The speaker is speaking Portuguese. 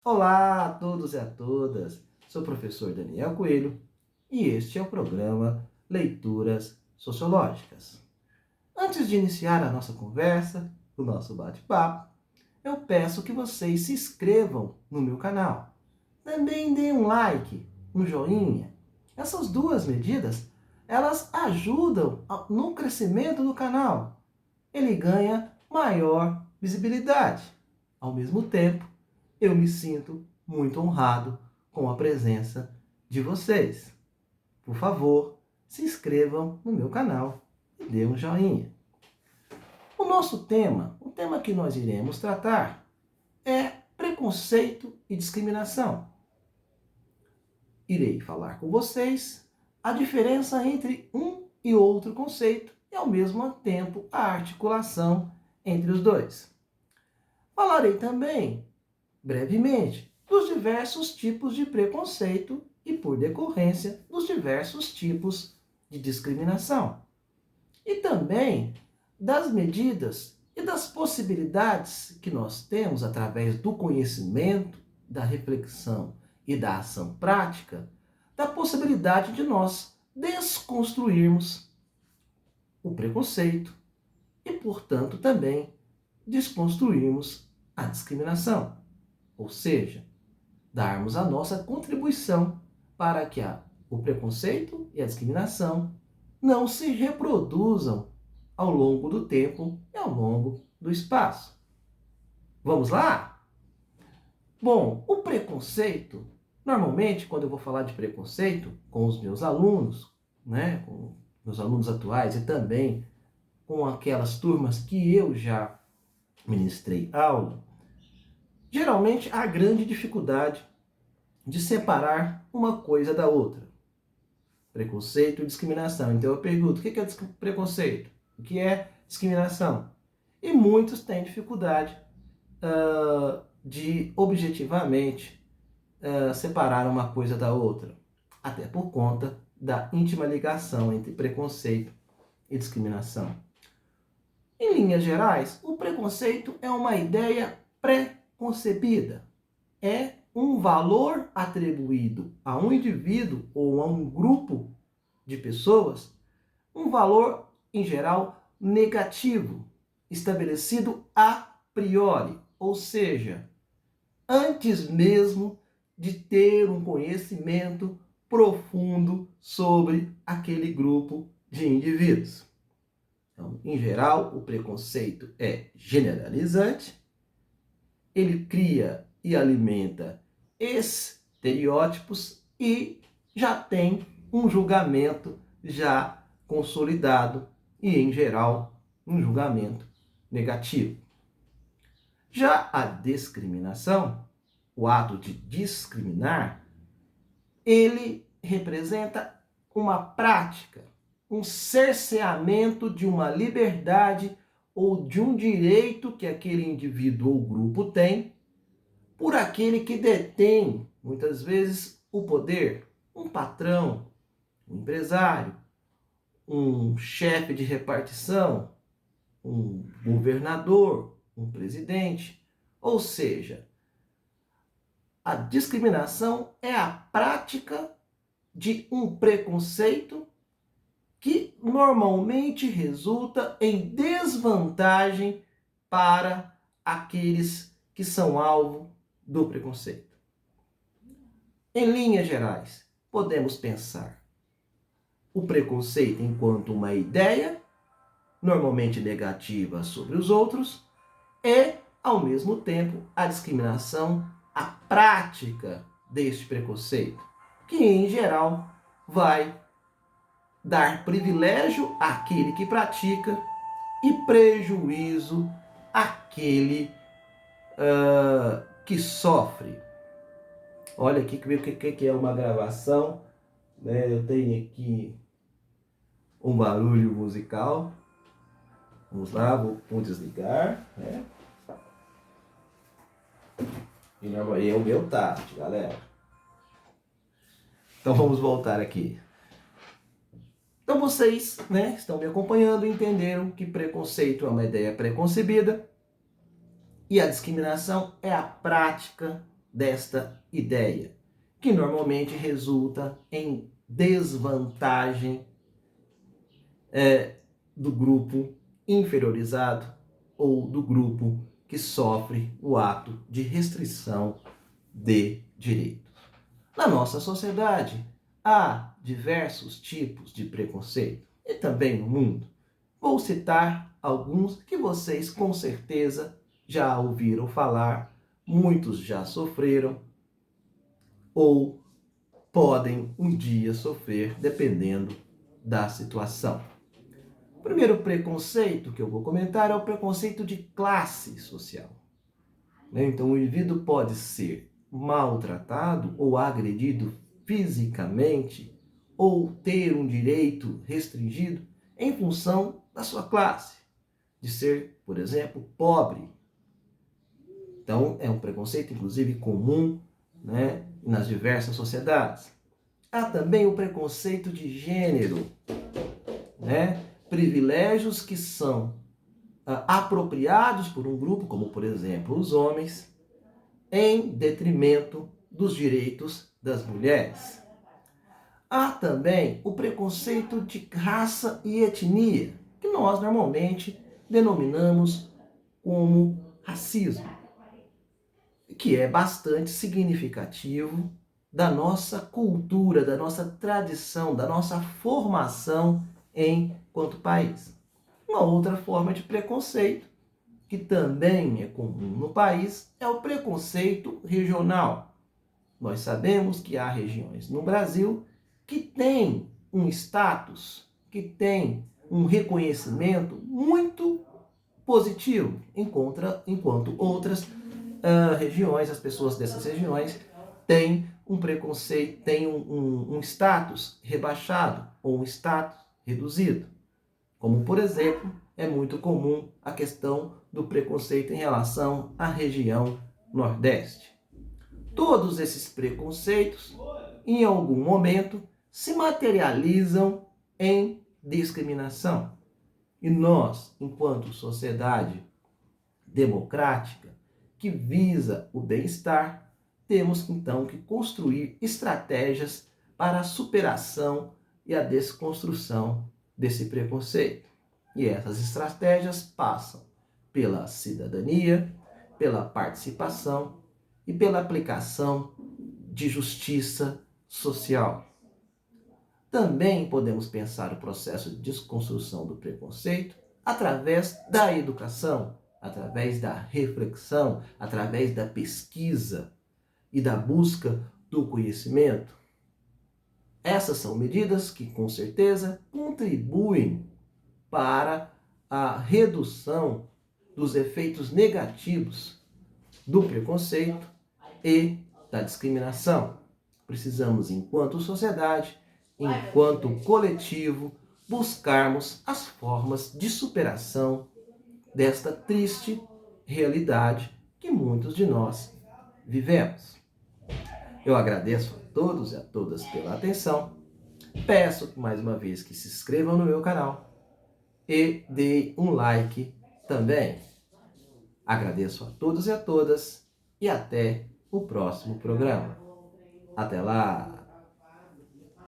Olá a todos e a todas. Sou o professor Daniel Coelho e este é o programa Leituras Sociológicas. Antes de iniciar a nossa conversa, o nosso bate-papo, eu peço que vocês se inscrevam no meu canal. Também deem um like, um joinha. Essas duas medidas, elas ajudam no crescimento do canal. Ele ganha maior visibilidade. Ao mesmo tempo, eu me sinto muito honrado com a presença de vocês. Por favor, se inscrevam no meu canal e dê um joinha. O tema que nós iremos tratar é preconceito e discriminação. Irei falar com vocês a diferença entre um e outro conceito e, ao mesmo tempo, a articulação entre os dois. Falarei também brevemente dos diversos tipos de preconceito e, por decorrência, dos diversos tipos de discriminação. E também das medidas e das possibilidades que nós temos através do conhecimento, da reflexão e da ação prática, da possibilidade de nós desconstruirmos o preconceito e, portanto, também desconstruirmos a discriminação. Ou seja, darmos a nossa contribuição para que o preconceito e a discriminação não se reproduzam ao longo do tempo e ao longo do espaço. Vamos lá? Bom, o preconceito, normalmente quando eu vou falar de preconceito com os meus alunos, com meus alunos atuais e também com aquelas turmas que eu já ministrei aula, geralmente há grande dificuldade de separar uma coisa da outra. Preconceito e discriminação. Então eu pergunto, o que é preconceito? O que é discriminação? E muitos têm dificuldade de objetivamente separar uma coisa da outra. Até por conta da íntima ligação entre preconceito e discriminação. Em linhas gerais, o preconceito é uma ideia pré-concebida. É um valor atribuído a um indivíduo ou a um grupo de pessoas, um valor, em geral, negativo, estabelecido a priori, ou seja, antes mesmo de ter um conhecimento profundo sobre aquele grupo de indivíduos. Então, em geral, o preconceito é generalizante, ele cria e alimenta estereótipos e já tem um julgamento já consolidado e, em geral, um julgamento negativo. Já a discriminação, o ato de discriminar, ele representa uma prática, um cerceamento de uma liberdade ou de um direito que aquele indivíduo ou grupo tem por aquele que detém, muitas vezes, o poder, um patrão, um empresário, um chefe de repartição, um governador, um presidente. Ou seja, a discriminação é a prática de um preconceito que normalmente resulta em desvantagem para aqueles que são alvo do preconceito. Em linhas gerais, podemos pensar o preconceito enquanto uma ideia, normalmente negativa sobre os outros, e, ao mesmo tempo, a discriminação, a prática deste preconceito, que, em geral, vai dar privilégio àquele que pratica e prejuízo àquele que sofre. Olha aqui que é uma gravação, né? Eu tenho aqui um barulho musical. Vamos lá, vou desligar, né? E é o meu tato, galera. Então vamos voltar aqui. Então vocês, estão me acompanhando e entenderam que preconceito é uma ideia preconcebida e a discriminação é a prática desta ideia, que normalmente resulta em desvantagem do grupo inferiorizado ou do grupo que sofre o ato de restrição de direitos. Na nossa sociedade, há diversos tipos de preconceito e também no mundo. Vou citar alguns que vocês com certeza já ouviram falar, muitos já sofreram ou podem um dia sofrer, dependendo da situação. O primeiro preconceito que eu vou comentar é o preconceito de classe social. Então, o indivíduo pode ser maltratado ou agredido fisicamente ou ter um direito restringido em função da sua classe, de ser, por exemplo, pobre. Então, é um preconceito, inclusive, comum, né, nas diversas sociedades. Há também o preconceito de gênero, né? Privilégios que são apropriados por um grupo, como por exemplo os homens, em detrimento dos direitos das mulheres. Há também o preconceito de raça e etnia, que nós normalmente denominamos como racismo, que é bastante significativo da nossa cultura, da nossa tradição, da nossa formação enquanto país. Uma outra forma de preconceito, que também é comum no país, é o preconceito regional. Nós sabemos que há regiões no Brasil que têm um status, que têm um reconhecimento muito positivo, enquanto outras regiões, as pessoas dessas regiões têm um preconceito, têm um status rebaixado ou um status reduzido. Como, por exemplo, é muito comum a questão do preconceito em relação à região Nordeste. Todos esses preconceitos, em algum momento, se materializam em discriminação. E nós, enquanto sociedade democrática que visa o bem-estar, temos então que construir estratégias para a superação e a desconstrução desse preconceito. E essas estratégias passam pela cidadania, pela participação e pela aplicação de justiça social. Também podemos pensar o processo de desconstrução do preconceito através da educação, através da reflexão, através da pesquisa e da busca do conhecimento. Essas são medidas que, com certeza, contribuem para a redução dos efeitos negativos do preconceito e da discriminação. Precisamos, enquanto sociedade, enquanto coletivo, buscarmos as formas de superação desta triste realidade que muitos de nós vivemos. Eu agradeço a todos e a todas pela atenção. Peço mais uma vez que se inscrevam no meu canal e deem um like também. Agradeço a todos e a todas e até o próximo programa. Até lá!